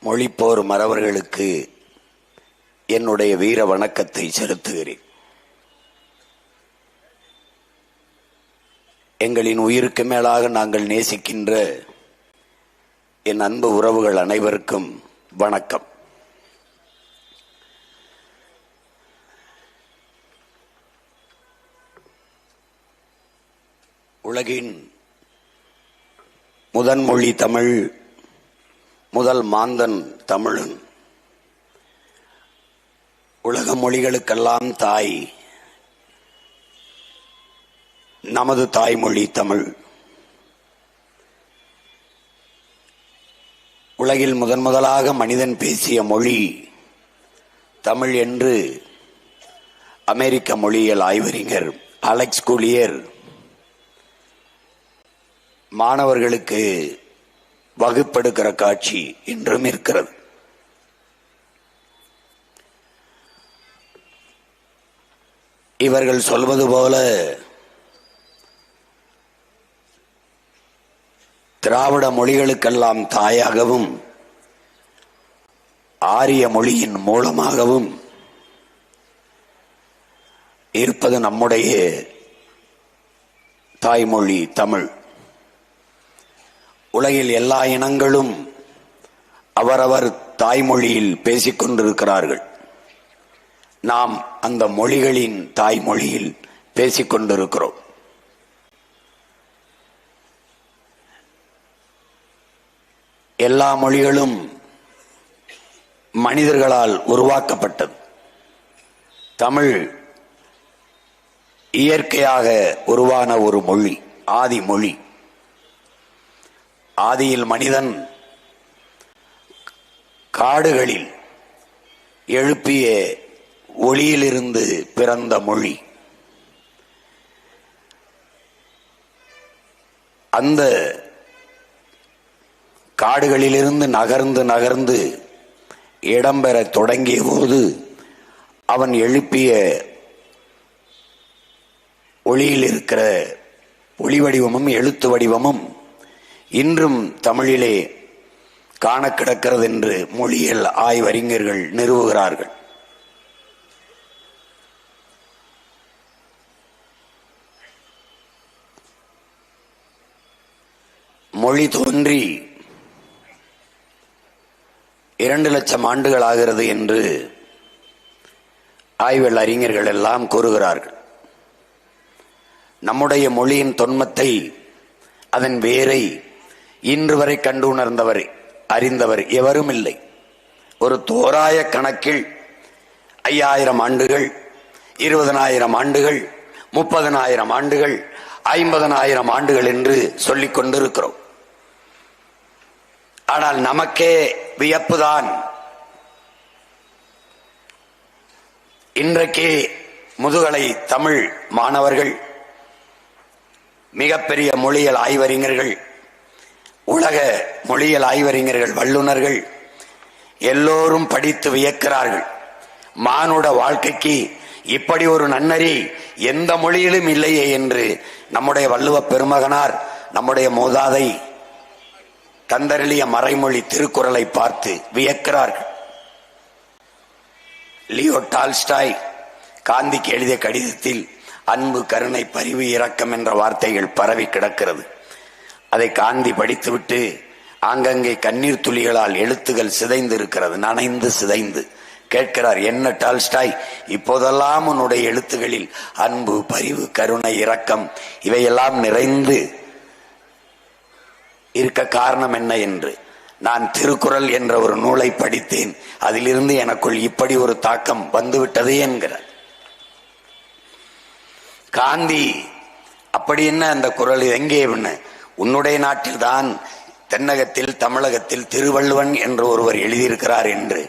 மொழிப்போர் மறவர்களுக்கு என்னுடைய வீர வணக்கத்தை செலுத்துகிறேன். எங்களின் உயிருக்கு மேலாக நாங்கள் நேசிக்கின்ற என் அன்பு உறவுகள் அனைவருக்கும் வணக்கம். உலகின் முதன்மொழி தமிழ், முதல் மாந்தன் தமிழன், உலக மொழிகளுக்கெல்லாம் தாய் நமது தாய்மொழி தமிழ். உலகில் முதலாக மனிதன் பேசிய மொழி தமிழ் என்று அமெரிக்க மொழியியல் ஆய்வறிஞர் அலெக்ஸ் கூலியர் மாணவர்களுக்கு வகுப்பெடுக்கிற காட்சி இன்றும் இருக்கிறது. இவர்கள் சொல்வது போல திராவிட மொழிகளுக்கெல்லாம் தாயாகவும் ஆரிய மொழியின் மூலமாகவும் இருப்பது நம்முடைய தாய்மொழி தமிழ். உலகில் எல்லா இனங்களும் அவரவர் தாய்மொழியில் பேசிக் கொண்டிருக்கிறார்கள். நாம் அந்த மொழிகளின் தாய்மொழியில் பேசிக் கொண்டிருக்கிறோம். எல்லா மொழிகளும் மனிதர்களால் உருவாக்கப்பட்டது. தமிழ் இயற்கையாக உருவான ஒரு மொழி, ஆதி மொழி. ஆதியில் மனிதன் காடுகளில் எழுப்பிய ஒளியிலிருந்து பிறந்த மொழி. அந்த காடுகளிலிருந்து நகர்ந்து நகர்ந்து இடம்பெற தொடங்கிய போது அவன் எழுப்பிய ஒளியில் இருக்கிற ஒளி வடிவமும் எழுத்து வடிவமும் இன்றும் தமிழிலே காண கிடக்கிறது என்று மொழியியல் ஆய்வறிஞர்கள் நிறுவுகிறார்கள். மொழி தோன்றி 2 லட்சம் ஆண்டுகள் ஆகிறது என்று ஆய்வல் அறிஞர்கள் எல்லாம் கூறுகிறார்கள். நம்முடைய மொழியின் தொன்மத்தை, அதன் வேரை இன்று வரை கண்டு உணர்ந்தவர், அறிந்தவர் எவரும் இல்லை. ஒரு தோராய கணக்கில் 5000 ஆண்டுகள், 20,000 ஆண்டுகள், 30,000 ஆண்டுகள், 50,000 ஆண்டுகள் என்று சொல்லிக் கொண்டிருக்கிறோம். ஆனால் நமக்கே வியப்புதான். இன்றைக்கு முதுகலை தமிழ் மாணவர்கள், மிகப்பெரிய மொழியியல் ஆய்வறிஞர்கள், உலக மொழியியல் ஆய்வறிஞர்கள், வல்லுநர்கள் எல்லோரும் படித்து வியக்கிறார்கள். மானுட வாழ்க்கைக்கு இப்படி ஒரு நன்னறி எந்த மொழியிலும் இல்லையே என்று நம்முடைய வள்ளுவ பெருமகனார், நம்முடைய மூதாதை தந்தருளிய மறைமொழி திருக்குறளை பார்த்து வியக்கிறார்கள். லியோ டால்ஸ்டாய் காந்திக்கு எழுதிய கடிதத்தில் அன்பு, கருணை, பரிவு, இரக்கம் என்ற வார்த்தைகள் பரவி கிடக்கிறது. அதை காந்தி படித்துவிட்டு ஆங்கங்கே கண்ணீர் துளிகளால் எழுத்துகள் சிதைந்து இருக்கிறது, நனைந்து சிதைந்து. கேட்கிறார், என்ன டால்ஸ்டாய், இப்போதெல்லாம் உன்னுடைய எழுத்துகளில் அன்பு, பரிவு, கருணை, இரக்கம் இவையெல்லாம் நிறைந்து இருக்க காரணம் என்ன என்று. நான் திருக்குறள் என்ற ஒரு நூலை படித்தேன், அதிலிருந்து எனக்குள் இப்படி ஒரு தாக்கம் வந்துவிட்டதே என்கிறார் காந்தி. அப்படி என்ன அந்த குறள் எங்கே? உன்னுடைய நாட்டில் தான், தென்னகத்தில், தமிழகத்தில் திருவள்ளுவன் என்று ஒருவர் எழுதியிருக்கிறார் என்று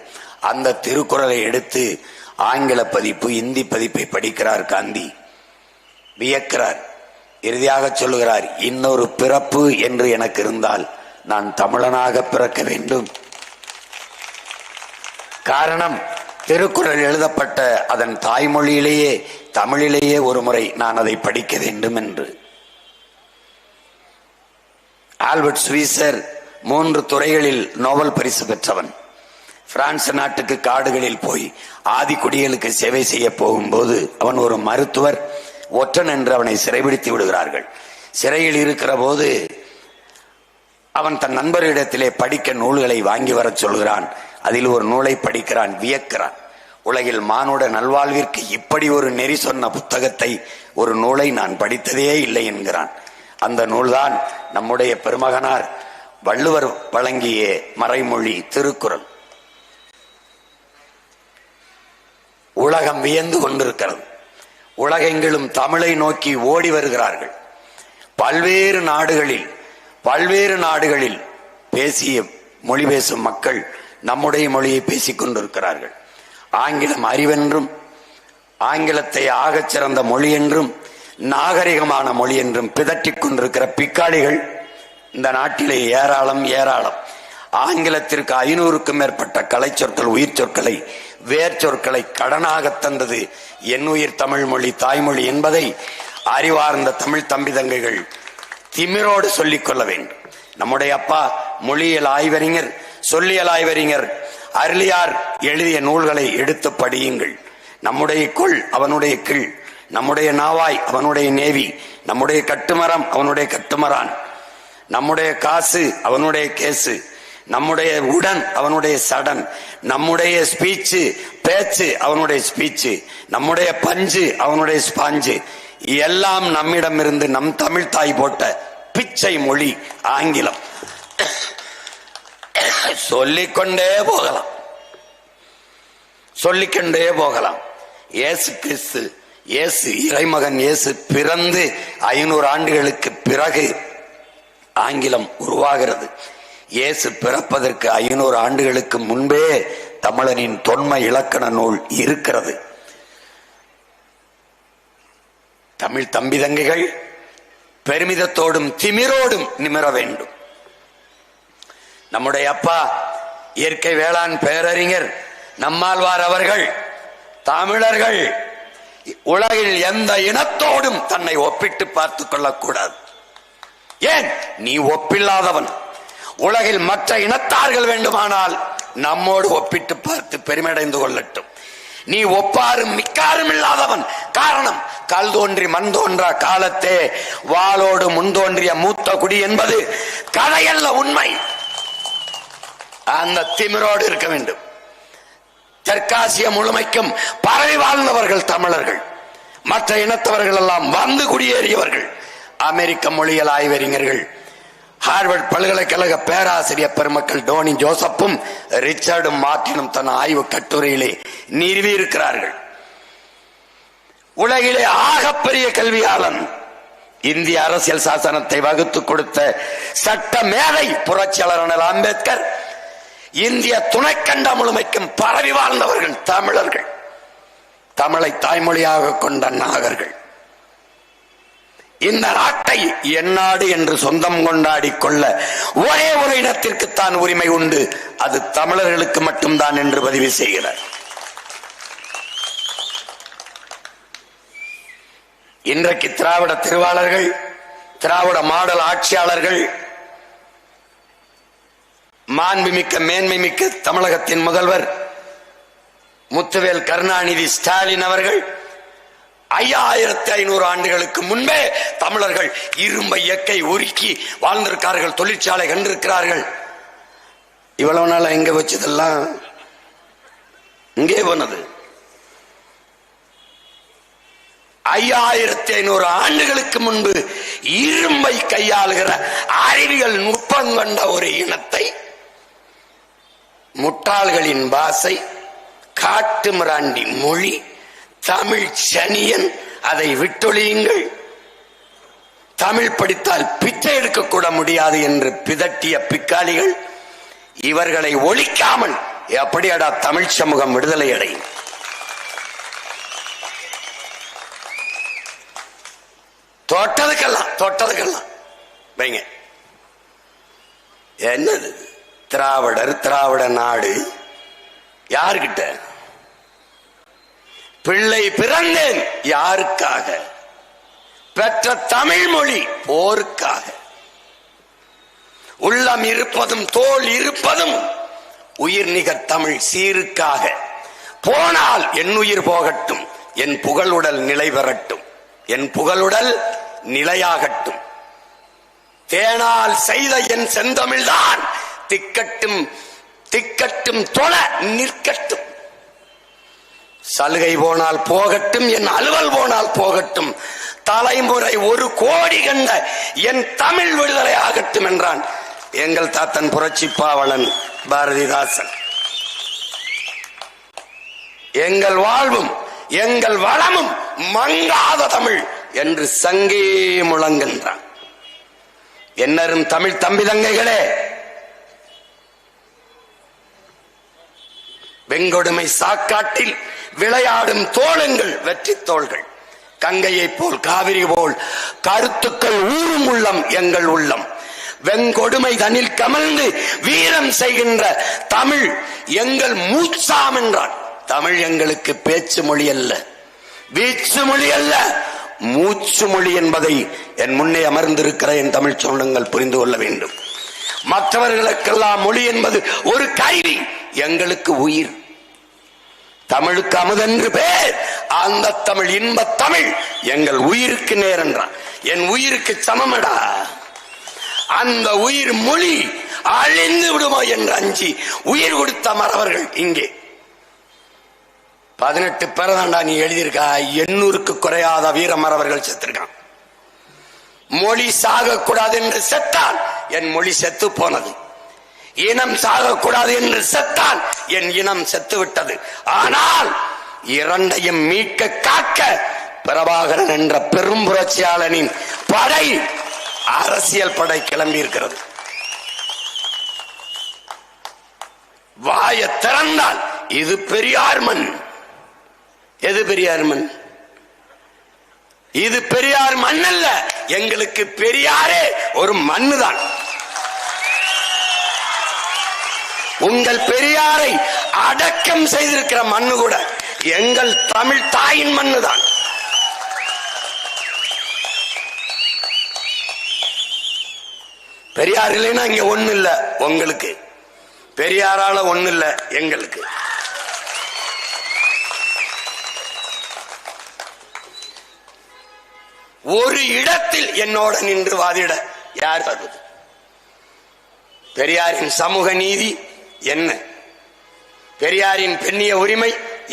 அந்த திருக்குறளை எடுத்து ஆங்கில பதிப்பு, இந்தி பதிப்பை படிக்கிறார் காந்தி. வியக்கிறார். இறுதியாக சொல்லுகிறார், இன்னொரு பிறப்பு என்று எனக்கு இருந்தால் நான் தமிழனாக பிறக்க வேண்டும். காரணம், திருக்குறள் எழுதப்பட்ட அதன் தாய்மொழியிலேயே, தமிழிலேயே ஒரு முறை நான் அதை படிக்க வேண்டும் என்று. ஆல்பர்ட் ஸ்வீசர் 3 துறைகளில் நோபல் பரிசு பெற்றவன். பிரான்ஸ் நாட்டுக்கு காடுகளில் போய் ஆதி குடிகளுக்கு சேவை செய்ய போகும்போது அவன் ஒரு மருத்துவர் ஒற்றன் என்று அவனை சிறைபிடித்து விடுகிறார்கள். சிறையில் இருக்கிற போது அவன் தன் நண்பர்களிடத்திலே படிக்க நூல்களை வாங்கி வர சொல்கிறான். அதில் ஒரு நூலை படிக்கிறான், வியக்கிறான். உலகில் மானுட நல்வாழ்விற்கு இப்படி ஒரு நெறி சொன்ன புத்தகத்தை, ஒரு நூலை நான் படித்ததே இல்லை என்கிறான். அந்த நூல்தான் நம்முடைய பெருமகனார் வள்ளுவர் வழங்கிய மறைமொழி திருக்குறள். உலகம் வியந்து கொண்டிருக்கிறது. உலகெங்கிலும் தமிழை நோக்கி ஓடி வருகிறார்கள். பல்வேறு நாடுகளில் பேசிய மொழி பேசும் மக்கள் நம்முடைய மொழியை பேசிக் கொண்டிருக்கிறார்கள். ஆங்கிலம் அறிவென்றும், ஆங்கிலத்தை ஆகச் சிறந்த மொழி என்றும், நாகரிகமான மொழி என்றும் பிதற்றிக் கொண்டிருக்கிற பிக்காளிகள் இந்த நாட்டிலே ஏராளம். ஆங்கிலத்திற்கு 500க்கும் மேற்பட்ட கலை சொற்கள், உயிர் சொற்களை, வேர் சொற்களை கடனாக தந்தது என் உயிர் தமிழ் மொழி, தாய்மொழி என்பதை அறிவார்ந்த தமிழ் தம்பி தங்கைகள் திமிரோடு சொல்லிக் கொள்ள வேண்டும். நம்முடைய அப்பா மொழியியல் ஆய்வறிஞர், சொல்லியல் ஆய்வறிஞர் அருளியார் எழுதிய நூல்களை எடுத்து படியுங்கள். நம்முடைய கொள் அவனுடைய கீழ், நம்முடைய நாவாய் அவனுடைய நேவி, நம்முடைய கட்டுமரம் அவனுடைய கட்டுமரான், நம்முடைய காசு அவனுடைய கேசு, நம்முடைய உடன் அவனுடைய சடன், நம்முடைய ஸ்பீச்சு பேச்சு அவனுடைய ஸ்பீச்சு, நம்முடைய பஞ்சு அவனுடைய ஸ்பாஞ்சு, எல்லாம் நம்மிடமிருந்து நம் தமிழ் தாய் போட்ட பிச்சை மொழி ஆங்கிலம். சொல்லிக்கொண்டே போகலாம். இயேசு கிறிஸ்து, இறைமகன் இயேசு பிறந்து 500 ஆண்டுகளுக்கு பிறகு ஆங்கிலம் உருவாகிறது. இயேசு பிறப்பதற்கு 500 ஆண்டுகளுக்கு முன்பே தமிழனின் தொன்மை இலக்கண நூல் இருக்கிறது. தமிழ் தம்பி தங்கைகள் பெருமிதத்தோடும் திமிரோடும் நிமிர வேண்டும். நம்முடைய அப்பா இயற்கை வேளாண் பேரறிஞர் நம்மாழ்வார் அவர்கள், தமிழர்கள் உலகில் எந்த இனத்தோடும் தன்னை ஒப்பிட்டு பார்த்துக் கொள்ளக்கூடாது. ஏன்? நீ ஒப்பில்லாதவன். உலகில் மற்ற இனத்தார்கள் வேண்டுமானால் நம்மோடு ஒப்பிட்டு பார்த்து பெருமையடைந்து கொள்ளட்டும். நீ ஒப்பாரும் மிக்காரும் இல்லாதவன். காரணம், கல் தோன்றி மண் தோன்றா காலத்தே வாளோடு முன்தோன்றிய மூத்த குடி என்பது கதையல்ல, உண்மை. அந்த திமிரோடு இருக்க வேண்டும். தெற்காசிய முழுமைக்கும் பரவி வாழ்ந்தவர்கள் தமிழர்கள். மற்ற இனத்தவர்கள் எல்லாம் வந்து குடியேறியவர்கள். அமெரிக்க மொழியியல் ஆய்வறிஞர்கள், ஹார்வர்ட் பல்கலைக்கழக பேராசிரியர் பெருமக்கள் டோனி ஜோசப்பும் ரிச்சர்டும் மார்டினும் தன் ஆய்வு கட்டுரையிலே நிறுவி இருக்கிறார்கள். உலகிலே ஆகப்பெரிய கல்வியாளன், இந்திய அரசியல் சாசனத்தை வகுத்து கொடுத்த சட்ட மேதை புரட்சியாளர் அண்ணல் அம்பேத்கர், இந்திய துணைக்கண்ட முழுமைக்கும் பரவி வாழ்ந்தவர்கள் தமிழர்கள். தமிழை தாய்மொழியாக கொண்ட நாகர்கள். இந்த நாட்டை எந்நாடு என்று சொந்தம் கொண்டாடி கொள்ள ஒரே ஒரு இனத்திற்குத்தான் உரிமை உண்டு, அது தமிழர்களுக்கு மட்டும்தான் என்று பதிவு செய்கிறார். இன்றைக்கு திராவிட திருவாளர்கள், திராவிட மாடல் ஆட்சியாளர்கள், மாண்புமிக்க மேன்மை மிக்க தமிழகத்தின் முதல்வர் முத்துவேல் கருணாநிதி ஸ்டாலின் அவர்கள் 5500 ஆண்டுகளுக்கு முன்பே தமிழர்கள் இரும்பை இயற்கை உருக்கி வாழ்ந்திருக்கார்கள், தொழிற்சாலை கண்டிருக்கிறார்கள். இவ்வளவு நாள் எங்க வச்சதெல்லாம் இங்கே போனது. 5500 ஆண்டுகளுக்கு முன்பு இரும்பை கையாளுகிற அறிவியல் நுட்பம் கொண்ட ஒரு இனத்தை முட்டாள்களின் பாசை, காட்டு மிராண்டி மொழி, தமிழ் சனியன், அதை விட்டொழியுங்கள், தமிழ் படித்தால் பிச்சை எடுக்கக்கூட முடியாது என்று பிதட்டிய பிக்காளிகள், இவர்களை ஒழிக்காமல் எப்படியடா தமிழ் சமூகம் விடுதலை அடையும்? தொட்டதுக்கெல்லாம் வைங்க. என்னது திராவிடர், திராவிட நாடு யாருக்கிட்ட? பிள்ளை பிறந்தேன் யாருக்காக? பெற்ற தமிழ் மொழி போருக்காக. உள்ளம் இருப்பதும் தோல் இருப்பதும் உயிர் நிகர் தமிழ் சீருக்காக போனால் என் உயிர் போகட்டும், என் புகழுடல் நிலை பெறட்டும், என் புகழுடல் நிலையாகட்டும். தேனால் செய்த என் செந்தமிழ்தான் திக்கட்டும் திக்கட்டும் தொழ நிற்கட்டும். சலுகை போனால் போகட்டும், என் அலுவல் போனால் போகட்டும், தலைமுறை 1 கோடி கண்ட என் தமிழ் விடுதலை ஆகட்டும் என்றான் எங்கள் தாத்தன் புரட்சி பாவலன் பாரதிதாசன். எங்கள் வாழ்வும் எங்கள் வளமும் மங்காத தமிழ் என்று சங்கே முழங்குகின்றான். என்னரும் தமிழ் தம்பி தங்கைகளே, வெங்கொடுமை சாக்காட்டில் விளையாடும் தோளுங்கள் வெற்றி தோள்கள். கங்கையை போல் காவிரி போல் கருத்துக்கள் ஊறும் உள்ளம் எங்கள் உள்ளம். வெங்கொடுமை தனில் கமழ்ந்து வீரம் செய்கின்ற தமிழ் எங்கள் மூச்சாம் என்றான். தமிழ் எங்களுக்கு பேச்சு மொழி அல்ல, வீச்சு மொழி அல்ல, மூச்சு மொழி என்பதை என் முன்னே அமர்ந்திருக்கிற என் தமிழ் சொந்தங்கள் புரிந்து கொள்ள வேண்டும். மற்றவர்களுக்கெல்லாம் மொழி என்பது ஒரு கருவி, எங்களுக்கு உயிர். தமிழுக்கு அமுதென்று பேர், அந்த தமிழ் இன்ப தமிழ் எங்கள் உயிருக்கு நேர் என்றான். என் உயிருக்கு சமமடா. அந்த உயிர் மொழி அழிந்து விடுமோ என்று அஞ்சி உயிர் கொடுத்த மறவர்கள் இங்கே 18 பேரதாண்டா நீ எழுதியிருக்கா. 800க்கு குறையாத வீர மறவர்கள் செத்திருக்கான். மொழி சாகக்கூடாது என்று செத்தால் என் மொழி செத்து போனது. இனம் சாகக்கூடாது என்று செத்தால் என் இனம் செத்து விட்டது. ஆனால் இரண்டையும் மீட்க காக்க பிரபாகரன் என்ற பெரும் புரட்சியாளனின் படை, அரசியல் படை கிளம்பி இருக்கிறது. வாய திறந்தால் இது பெரியார் மண். எது பெரியார் மண்? இது பெரியார் மண் அல்ல, எங்களுக்கு பெரியாரே ஒரு மண்ணுதான். உங்கள் பெரியாரை அடக்கம் செய்திருக்கிற மண்ணு கூட எங்கள் தமிழ் தாயின் மண்ணுதான். பெரியார் இல்லைன்னா இங்க ஒண்ணு இல்ல. உங்களுக்கு பெரியாரால ஒண்ணு இல்ல, எங்களுக்கு. ஒரு இடத்தில் என்னோட நின்று வாதிட யார் வருவது? பெரியாரின் சமூக நீதி என்ன? பெரியாரின் பெண்ணிய உரிமை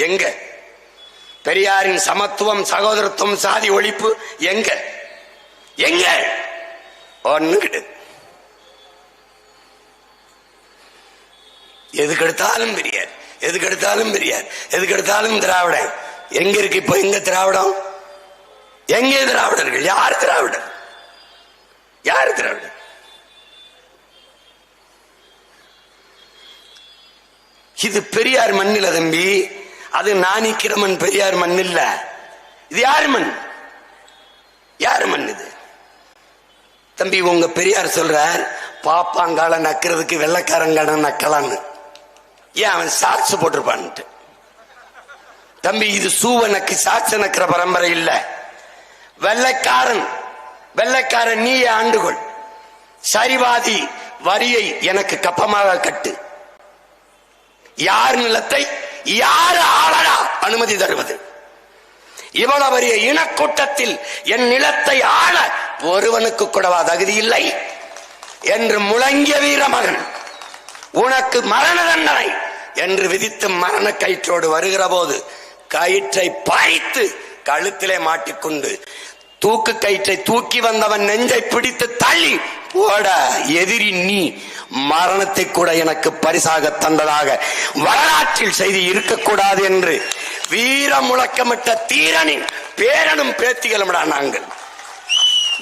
எங்க? பெரியாரின் சமத்துவம், சகோதரத்துவம், சாதி ஒழிப்பு எங்க? எங்க? ஒண்ணு கிடையாது. எதுக்கெடுத்தாலும் பெரியார், எதுக்கெடுத்தாலும் பெரியார், எதுக்கெடுத்தாலும் திராவிடம். எங்க இருக்கு இப்ப? எங்க திராவிடம்? எங்கே திராவிடர்கள்? யார் திராவிடர்? யார் திராவிடர்? இது பெரியார் மண் இல்ல தம்பி. அது நாணிக்கிற மண், பெரியார் மண் இல்ல. இது யார் மண்? யார் மண் இது தம்பி? உங்க பெரியார் சொல்றார் பாப்பாங்கால நக்கிறதுக்கு வெள்ளக்காரங்கால நக்கலான்னு. ஏன் அவன் சாட்சி போட்டிருப்பான்ட்டு. தம்பி இது சூவ நக்கு சாட்சி நக்கிற பரம்பரை இல்ல. வெள்ளைக்காரன் வெள்ளைக்காரன் நீயே ஆண்டுகொள். சரிவாதி வரியை எனக்கு கப்பமாக கட்டு. யார் நிலத்தை யார் ஆளடா அனுமதி தருவது? இவ்வளவு பெரிய இனக்கூட்டத்தில் என் நிலத்தை ஆள ஒருவனுக்கு கூடவா தகுதி இல்லை என்று முழங்கிய வீரமகன் உனக்கு மரண தண்டனை என்று விதித்து மரண கயிற்றோடு வருகிற போது கயிற்றை பறித்து கழுத்திலே மாட்டிக்கொண்டு தூக்கு கயிற்றை தூக்கி வந்தவன் நெஞ்சை பிடித்து தள்ளி போட எதிரி நீ மரணத்தை கூட எனக்கு பரிசாக தந்ததாக வரலாற்றில் செய்தி இருக்கக்கூடாது என்று வீர முழக்கமிட்ட தீரனின் பேரனும் பேத்திகளும்டா நாங்கள்.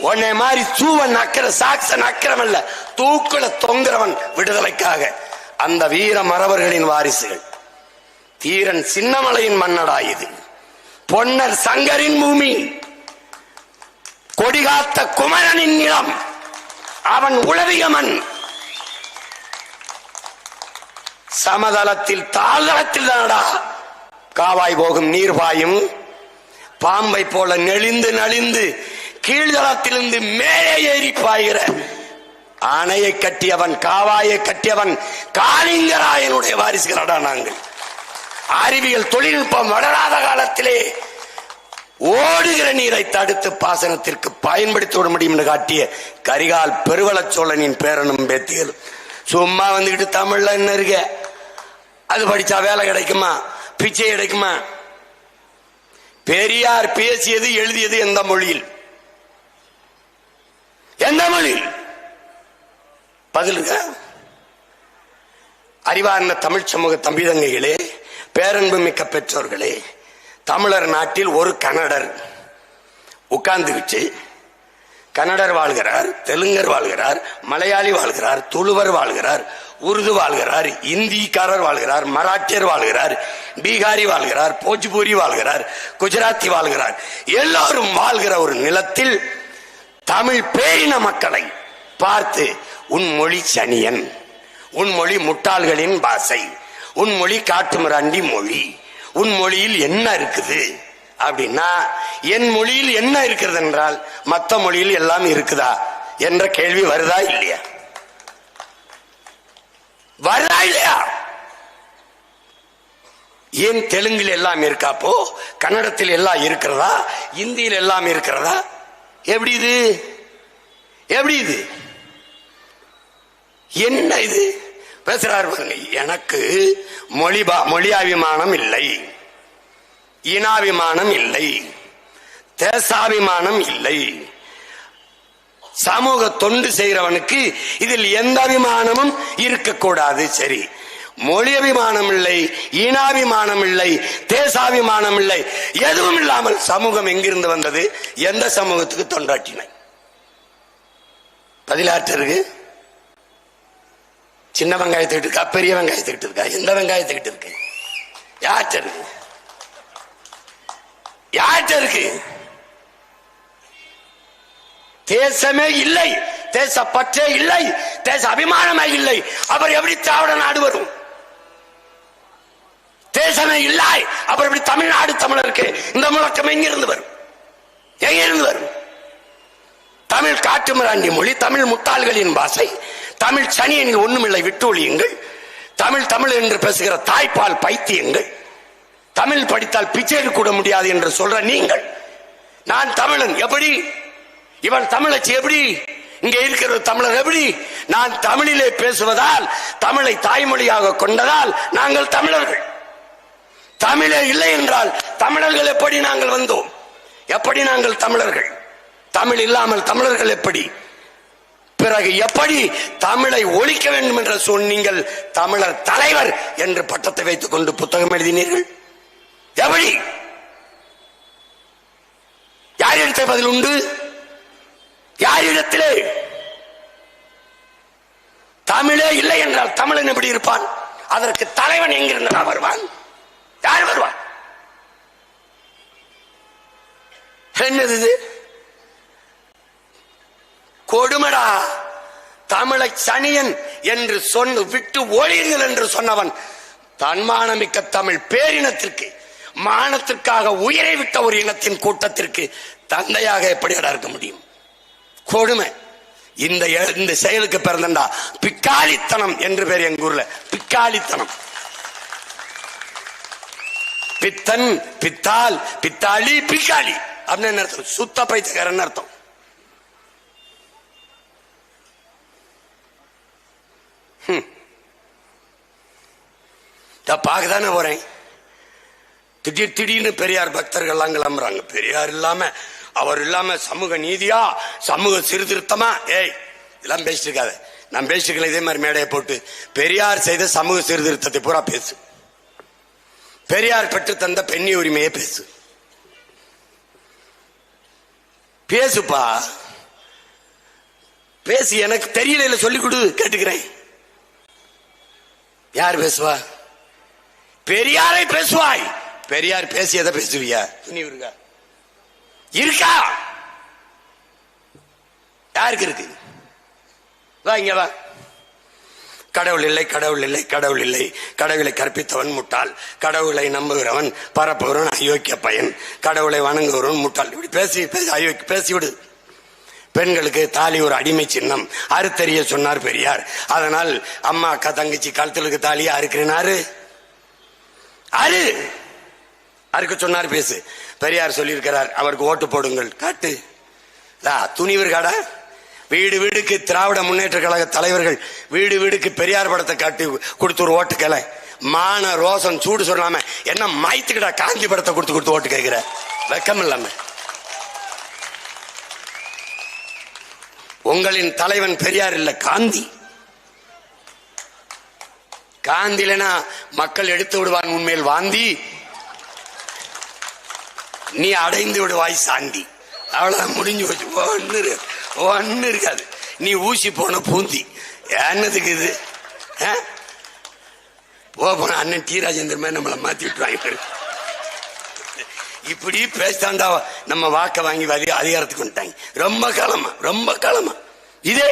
உன்னை மாதிரி சூவன் அக்கிற சாக்சன் அக்கிரம் அல்ல, தூக்குல தொங்குறவன் விடுதலைக்காக. அந்த வீர மறவர்களின் வாரிசுகள். தீரன் சின்னமலையின் மன்னடா இது. பொன்னர் சங்கரின் பூமி, கொடிகாத்த குமரனின் நிலம், அவன் உளவிய மண். சமதளத்தில் தாழ்தளத்தில் தானடா காவாய் போகும் நீர் பாயும். பாம்பை போல நெளிந்து நலிந்து கீழ்தளத்திலிருந்து மேலே ஏறி பாய்கிற அணையை கட்டியவன், காவாயை கட்டியவன் காளிங்கராயனுடைய வாரிசுகளடா நாங்கள். அறிவியல் தொழில்நுட்பம் வளராத காலத்திலே ஓடுகிற நீரை தடுத்து பாசனத்திற்கு பயன்படுத்தி விட முடியும் என்று காட்டிய கரிகால் பெருவளச் சோழனின் பேரனும் பேத்திகளும். சும்மா வந்துகிட்டு தமிழ்ல என்ன இருக்க, அது படிச்சா வேலை கிடைக்குமா, பிச்சை கிடைக்குமா? பெரியார் பேசியது எழுதியது எந்த மொழியில்? எந்த மொழியில்? பதில் இருக்க? அறிவார்ந்த தமிழ் சமூக தம்பிதங்கைகளே, பேரன்பு மிக்க பெற்றோர்களே, தமிழர் நாட்டில் ஒரு கன்னடர் உட்கார்ந்துகிச்சு, கன்னடர் வாழ்கிறார், தெலுங்கர் வாழ்கிறார், மலையாளி வாழ்கிறார், துளுவர் வாழ்கிறார், உருது வாழ்கிறார், இந்திக்காரர் வாழ்கிறார், மராட்டியர் வாழ்கிறார், பீகாரி வாழ்கிறார், போஜ்பூரி வாழ்கிறார், குஜராத்தி வாழ்கிறார். எல்லாரும் வாழ்கிற ஒரு நிலத்தில் தமிழ் பேரின மக்களை பார்த்து, உன் மொழி சனியன், உன் மொழி முட்டாள்களின் பாசை, உன் மொழி காட்டுமிராண்டி மொழி, உன் மொழியில் என்ன இருக்குது அப்படின்னா, என் மொழியில் என்ன இருக்கிறது என்றால் மற்ற மொழியில் எல்லாம் இருக்குதா என்ற கேள்வி வருதா இல்லையா? வருதா இல்லையா? ஏன் தெலுங்கில் எல்லாம் இருக்காப்போ, கன்னடத்தில் எல்லாம் இருக்கிறதா, இந்தியில் எல்லாம் இருக்கிறதா? எப்படி இது? எப்படி இது? என்ன இது பேசுறாரு? எனக்கு மொழியாபிமானம் இல்லை, இனாபிமானம் இல்லை, தேசாபிமானம் இல்லை. சமூக தொண்டு செய்கிறவனுக்கு இதில் எந்த அபிமானமும் இருக்கக்கூடாது. சரி, மொழி அபிமானம் இல்லை, ஈனாபிமானம் இல்லை, தேசாபிமானம் இல்லை, எதுவும் இல்லாமல் சமூகம் எங்கிருந்து வந்தது? எந்த சமூகத்துக்கு தொண்டாற்றின? பதிலாற்றிருக்கு. சின்ன வெங்காயத்துக்கிட்டு இருக்கா, பெரிய வெங்காயத்துக்கிட்டு இருக்கா? எந்த வெங்காயத்துக்கிட்டு இருக்கு? யார்கிட்ட இருக்கு? யார்கிட்ட இருக்கு? தேசமே இல்லை, தேச பற்றே இல்லை, தேச அபிமானமே இல்லை. அவர் எப்படி திராவிட நாடு வரும்? தேசமே இல்லை, அவர் எப்படி தமிழ்நாடு தமிழருக்கு இந்த முழக்கம் எங்கிருந்து வரும்? எங்கிருந்து வரும்? தமிழ் காட்டுமிராண்டி மொழி, தமிழ் முட்டாள்களின் பாசை, தமிழ் சனியனில் ஒண்ணுமில்லை விட்டு ஒழியுங்கள், தமிழ் தமிழ் என்று பேசுகிற தாய்ப்பால் பைத்தியங்கள், தமிழ் படித்தால் பிச்சை கூட முடியாது என்று சொல்ற நீங்கள், நான் தமிழன் எப்படி, இவன் தமிழச்சி எப்படி, இங்க இருக்கிற தமிழர் எப்படி? நான் தமிழிலே பேசுவதால், தமிழை தாய்மொழியாக கொண்டதால் நாங்கள் தமிழர்கள். தமிழே இல்லை என்றால் தமிழர்கள் எப்படி நாங்கள் வந்தோம்? எப்படி நாங்கள் தமிழர்கள்? தமிழ் இல்லாமல் தமிழர்கள் எப்படி? பிறகு எப்படி தமிழை ஒழிக்க வேண்டும் என்று சொன்னீங்கள்? தமிழர் தலைவர் என்று பட்டத்தை வைத்துக் கொண்டு புத்தகம் எழுதினீர்கள். எப்படி? யாரிடத்தை பதில் உண்டு? யாரிடத்திலே? தமிழே இல்லை என்றால் தமிழன் எப்படி இருப்பான்? அதற்கு தலைவன் எங்கிருந்தா வருவான்? யார் வருவான்? என்னது இது? கொடுமடா. தமிழை சனியன் என்று சொன்ன விட்டு ஒழியுங்கள் என்று சொன்னவன் தன்மானமிக்க தமிழ் பேரினத்திற்கு, மானத்திற்காக உயிரை விட்ட ஒரு இனத்தின் கூட்டத்திற்கு தந்தையாக எப்படி இருக்க முடியும்? கொடுமை. இந்த செயலுக்கு பிறந்தா பிக்காளித்தனம் என்று பேர் எங்க ஊர்ல. பிக்காளித்தனம். பித்தன், பித்தால், பித்தாளி, பிக்காளி அப்படின்னு என்ன அர்த்தம்? சுத்த பைத்தியக்காரன் அர்த்தம். பார்க்கதானே போறேன். திடீர்னு பெரியார் பக்தர்கள் எல்லாம் கிளம்புறாங்க. பெரியார் இல்லாம, அவர் இல்லாம சமூக நீதியா, சமூக சீர்திருத்தமா? ஏய், இதெல்லாம் பேசிட்டு இருக்காத. நான் பேசிட்டு இதே மாதிரி மேடையை போட்டு பெரியார் செய்த சமூக சீர்திருத்தத்தை பூரா பேசு. பெரியார் பெற்று தந்த பெண்ணி உரிமையை பேசு. பேசுப்பா, பேசி. எனக்கு தெரியல, சொல்லிக் கொடு, கேட்டுக்கிறேன். யார் பேசுவா? பெரியாரை பேசுவாய். பெரியார் பேசியதை பேசுவியா? துணிவு இருக்கா? இருக்கா? யாருக்கு இருக்கு? வா இங்க வா. கடவுள் இல்லை, கடவுள் இல்லை, கடவுள் இல்லை, கடவுளை கற்பித்தவன் முட்டாள், கடவுளை நம்புகிறவன் பரப்புகிறவன் அயோக்கிய பையன், கடவுளை வணங்குகிறவன் முட்டாள். இப்படி பேசி பேசி அயோக்கிய பேசிவிடு. பெண்களுக்கு தாலி ஒரு அடிமை சின்னம், அறுத்தறிய சொன்னார் பெரியார். அதனால் அம்மா அக்கா தங்கச்சி கழுத்துக்கு தாலியா அறுக்கிறனாரு அறுக்க சொன்னார். பேசு பெரியார் சொல்லியிருக்கிறார், அவருக்கு ஓட்டு போடுங்கள். காட்டு துணிவர் கடை. வீடு வீடுக்கு திராவிட முன்னேற்ற கழக தலைவர்கள் வீடு வீடுக்கு பெரியார் படத்தை காட்டி கொடுத்து ஒரு ஓட்டுக்களை மான ரோசம் சூடு சொல்லாம என்ன மாய்த்துக்கிட்டா காந்தி படத்தை கொடுத்து ஓட்டு கேட்கிற வெக்கம் இல்லாம. உங்களின் தலைவன் பெரியார் இல்ல, காந்தி. காந்தி இல்லைன்னா மக்கள் எடுத்து விடுவான் உண்மையில் வாந்தி, நீ அடைந்து விடுவாய் சாந்தி. அவ்வளவு முடிஞ்சு போச்சு. ஒன்னு இருக்காது. நீ ஊசி போன பூந்தி என்னதுக்கு இது? போன அண்ணன் டி ராஜேந்திரமே நம்மளை மாத்தி விட்டுருவாங்க. இப்படி பேசாண்டா நம்ம வாக்க வாங்கி அதிகாரத்துக்கு வந்துட்டாங்க. ரொம்ப காலமா இதே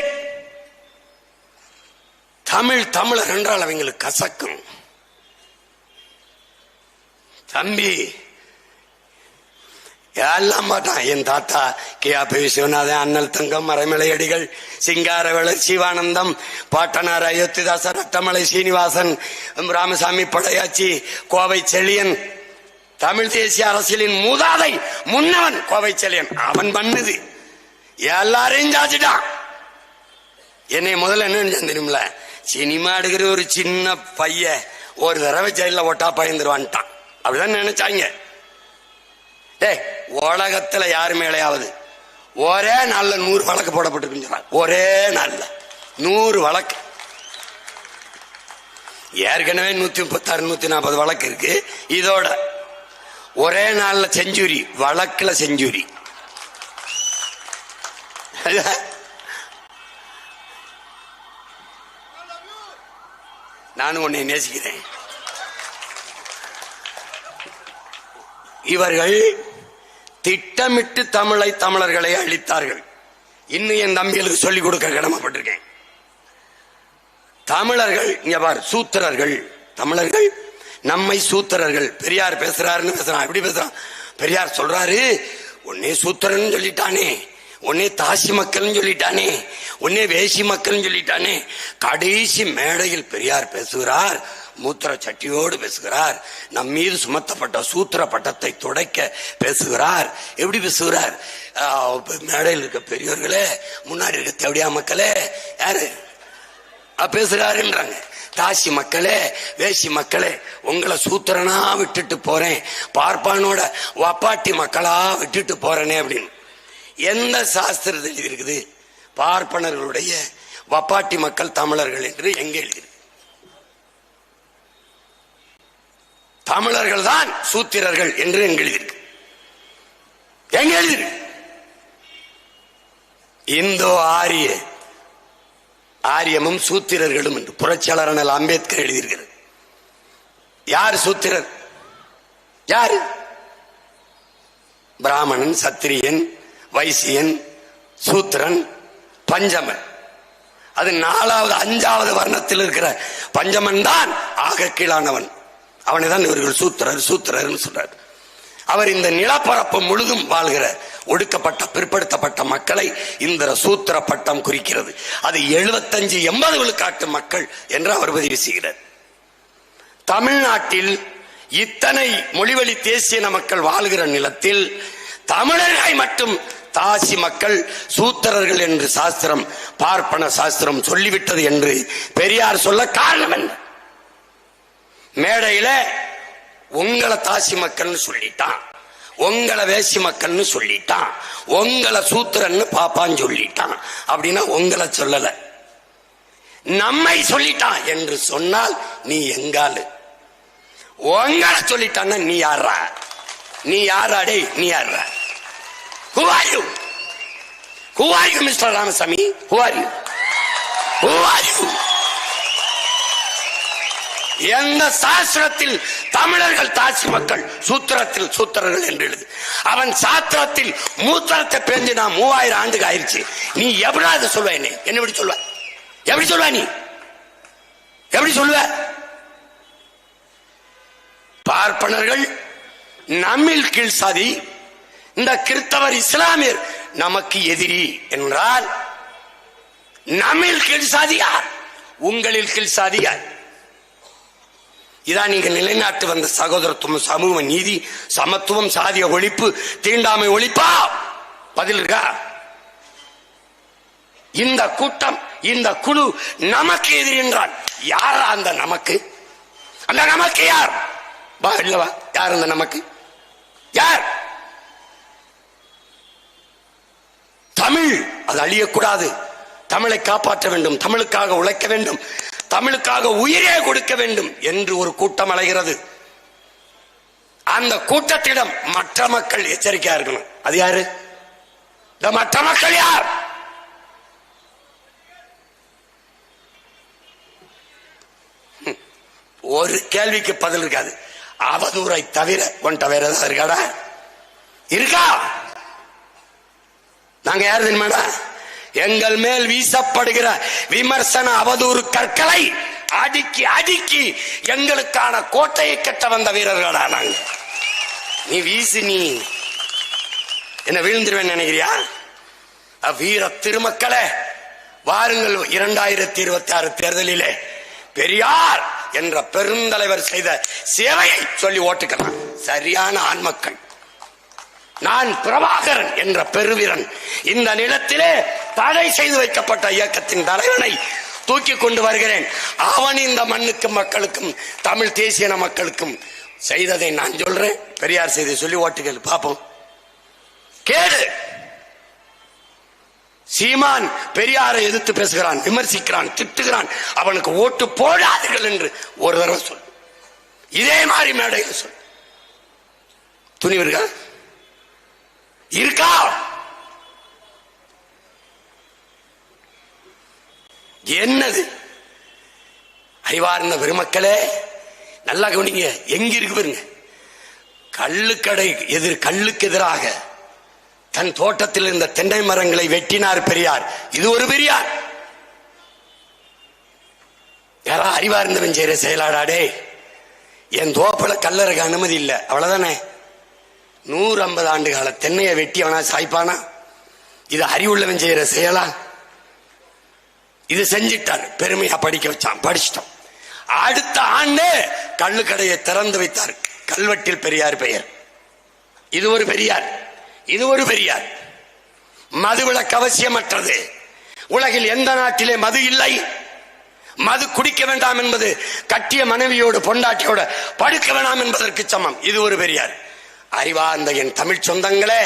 தமிழர் என்றால் அவங்களுக்கு கசக்கும். தம்பி எல்லாம் மாட்டான். என் தாத்தா கே.ஆ.பி. விஸ்வநாதன், அண்ணல் தங்கம், மறைமலையடிகள், சிங்காரவேலர், சிவானந்தம், பாட்டனார் அயோத்திதாசர், ரத்தமலை சீனிவாசன், ராமசாமி படையாச்சி, கோவை செழியன், தமிழ் தேசிய அரசியலின் மூதாதை முன்னவன் கோவை செழியன். அவன் பண்ணுது எல்லாரையும் சாச்சிட்டான். என்னை முதல்ல என்ன தெரியுமில்ல, சினிமா எடுக்கிற ஒரு சின்ன பைய ஒரு தடவை ஜெயில ஓட்டா பயந்துருவான்ட்டான். அப்படிதான் நினைச்சாங்க. உலகத்துல யாரு மேலேயாவது ஒரே நாள்ல 100 வழக்கு போடப்பட்டிருக்கு. ஒரே நாள்ல 100 வழக்கு. ஏற்கனவே 136 140 வழக்கு இருக்கு. இதோட ஒரே நாள்ல செஞ்சுரி, வழக்குல செஞ்சுரி. நானும் உன்னை நேசிக்கிறேன். இவர்கள் திட்டமிட்டு தமிழர்களை அழித்தார்கள். இன்னும் என் தம்பிகளுக்கு சொல்லிக் கொடுக்க கடமைப்பட்டிருக்கேன். தமிழர்கள் இங்க பார், சூத்திரர்கள். தமிழர்கள் நம்மை சூத்திரர்கள். பெரியார் பேசுறாருன்னு பேசுறான். எப்படி பேசுறான்? பெரியார் சொல்றாரு, உன்னே சூத்திரன்னு சொல்லிட்டானே, உன்னே தாசி மக்கள் சொல்லிட்டானே, உன்னே வேசி மக்கள் சொல்லிட்டானே. கடைசி மேடையில் பெரியார் பேசுகிறார், மூத்திர சட்டியோடு பேசுகிறார். நம் மீது சுமத்தப்பட்ட சூத்திர பட்டத்தை துடைக்க பேசுகிறார். எப்படி பேசுகிறார்? மேடையில் இருக்க பெரியவர்களே, முன்னாடி இருக்க தேவடியா மக்களே, யாரு பேசுறாருன்றாங்க. தாசி மக்களே, வேசி மக்களே, உங்களை சூத்திரனா விட்டுட்டு போறேன், பார்ப்பானோட வப்பாட்டி மக்களா விட்டுட்டு போறேனே அப்படின்னு. எந்த சாஸ்திரத்தில் இருக்குது பார்ப்பனர்களுடைய வப்பாட்டி மக்கள் தமிழர்கள் என்று எங்க எழுதி? தமிழர்கள் தான் சூத்திரர்கள் என்று எங்க எழுதியிருக்கு? எங்க எழுதியிருக்கு? இந்தோ ஆரியமும் சூத்திரர்களும் என்று புரட்சியாளர் அண்ணல் அம்பேத்கர் எழுதியிருக்கிறது. யார் சூத்திரர்? யாரு? பிராமணன், சத்திரியன், வைசியன், சூத்திரன், பஞ்சமன். அது 4வது 5வது வர்ணத்தில் இருக்கிற பஞ்சமன் தான் ஆக கீழானவன். அவனை தான் இவர்கள் சூத்திரர் சொல்றார். அவர் இந்த நிலப்பரப்பு முழுதும் வாழ்கிற ஒடுக்கப்பட்ட பிற்படுத்தப்பட்ட மக்களை இந்த சூத்திர பட்டம் குறிக்கிறது. அது 75-80 விழுக்காட்டு மக்கள் என்று அவர் பதிவு செய்கிறார். தமிழ்நாட்டில் இத்தனை மொழிவழி தேசிய மக்கள் வாழ்கிற நிலத்தில் தமிழர்களை மட்டும் தாசி மக்கள் சூத்திரர்கள் என்று சாஸ்திரம், பார்ப்பன சாஸ்திரம் சொல்லிவிட்டது என்று பெரியார் சொல்ல காரணம் என்ன? மேடையில உங்களை தாசி மக்கள்னு சொல்லிட்டான், உங்களை வேசி மக்கள்னு சொல்லிட்டான், உங்களை சூத்திரன்னு பாப்பான்னு சொல்லிட்டான். அப்படின்னா உங்களை சொல்லல, நம்மை சொல்லிட்டான் என்று சொன்னால் நீ எங்காலு. உங்களை சொல்லிட்டான்னா நீ யாரா? நீ யாராடே? நீ யாரா? Who are you? Who are you, Mr. Ramasamy? Who are you? Who are you? எந்த சாஸ்திரத்தில் தமிழர்கள் தாசி மக்கள், சூத்திரத்தில் சூத்திரர்கள் என்று எழுது. அவன் சாத்திரத்தில் மூத்திரத்தை பேஞ்சு நான் 3000 ஆண்டுக்கு ஆயிடுச்சு. நீ எப்படா இதை சொல்வ? என்ன எப்படி சொல்வ? எப்படி சொல்வ? நீ எப்படி சொல்வ? பார்ப்பனர்கள் நம்மில் கீழ் சாதி, இந்த கிறிஸ்தவர் இஸ்லாமியர் நமக்கு எதிரி என்றால் நம்மில் கீழ் சாதியார், உங்களில் கீழ் சாதியார். இதான் நீங்க நிலைநாட்டு வந்த சகோதரத்துவம், சமூக நீதி, சமத்துவம், சாதிய ஒழிப்பு, தீண்டாமை ஒழிப்பா? பதில் இருக்கா? இந்த கூட்டம், இந்த குழு நமக்கு எதிரி என்றால் யாரா அந்த நமக்கு? அந்த நமக்கு யார்? வா இல்லவா, யார் அந்த நமக்கு? யார்? தமிழ் அது அழியக்கூடாது, தமிழை காப்பாற்ற வேண்டும், தமிழுக்காக உழைக்க வேண்டும், தமிழுக்காக உயிரே கொடுக்க வேண்டும் என்று ஒரு கூட்டம் அலைகிறது. அந்த கூட்டத்திடம் மற்ற மக்கள் எச்சரிக்கையா இருக்கணும். அது யாரு? இந்த மற்ற மக்கள் யார்? ஒரு கேள்விக்கு பதில் இருக்காது. அவதூறை தவிர ஒன்றை வேற ஏதாவது இருக்காடா? இருக்கா? நாங்க யாரு தெரியுமாடா? எங்கள் மேல் வீசப்படுகிற விமர்சன அவதூறு கற்களை அடுக்கி அடுக்கி எங்களுக்கான கோட்டையை கட்ட வந்த வீரர்களா நாங்க. நீ வீசி நீ என்ன விழுந்துருவேன் நினைக்கிறியா? வீர திருமக்களே, வாருங்கள் 2026 தேர்தலிலே பெரியார் என்ற பெருந்தலைவர் செய்த சேவையை சொல்லி ஓட்டுக்கலாம். சரியான ஆண்மக்கள். நான் பிரபாகரன் என்ற பெருவீரன் இந்த நிலத்திலே தடை செய்து வைக்கப்பட்ட இயக்கத்தின் தலைவனை தூக்கி கொண்டு வருகிறேன். அவன் இந்த மண்ணுக்கும் மக்களுக்கும், தமிழ் தேசிய மக்களுக்கும் செய்ததை நான் சொல்றேன். பெரியார் செய்த சொல்லி ஓட்டுகள் பாப்போம். கேடு. சீமான் பெரியாரை எதிர்த்து பேசுகிறான், விமர்சிக்கிறான், திட்டுகிறான். அவனுக்கு ஓட்டு போடாதீர்கள் என்று ஒரு தடவை சொல். இதே மாதிரி மேடையில் சொல். துணிவு இருக்கா? இருக்கா? என்னது? அறிவார்ந்த பெருமக்களே நல்லா கவனிங்க. எங்க இருக்கு பாருங்க. கள்ளுக்கடை கள்ளுக்கு எதிராக தன் தோட்டத்தில் இருந்த தென்னை மரங்களை வெட்டினார் பெரியார். இது ஒரு பெரியார். யாரா அறிவார்ந்தவன் செய்யற செயலாடாடே. என் தோப்பல கல்லறக்கு அனுமதி இல்லை, அவ்வளவுதானே. 150 ஆண்டு கால தென்னையை வெட்டி அவனா சாய்ப்பானா? இது அறிவுள்ளவன் செய்யற செயலா? இது செஞ்சிட்டார், பெருமையா படிக்க வச்சான், படிச்சிட்டோம். அடுத்த ஆண்டு கள்ளுக்கடையை திறந்து வைத்தார். கல்வெட்டில் பெரியார் பெயர். இது ஒரு பெரியார். இது ஒரு பெரியார். மதுவிலக்கு அவசியமற்றது. உலகில் எந்த நாட்டிலே மது இல்லை. மது குடிக்க வேண்டாம் என்பது கட்டிய மனைவியோடு பொண்டாட்டியோட படுக்க வேண்டாம் என்பதற்கு சமம். இது ஒரு பெரியார். அறிவார்ந்த என் தமிழ் சொந்தங்களே,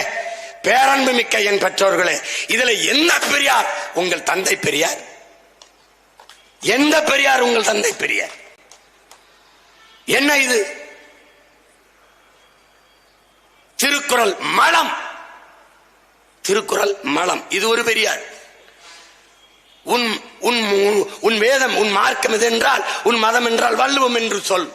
பேரன்பு மிக்க என் பெற்றோர்களே, இதுல என்ன பெரியார்? உங்கள் தந்தை பெரியார். எந்த பெரியார்? உங்கள் தந்தை பெரியார். என்ன இது? திருக்குறள் மலம். திருக்குறள் மலம். இது ஒரு பெரியார். உன் வேதம், உன் மார்க்கம் எது என்றால், உன் மதம் என்றால் வள்ளுவம் என்று சொல்.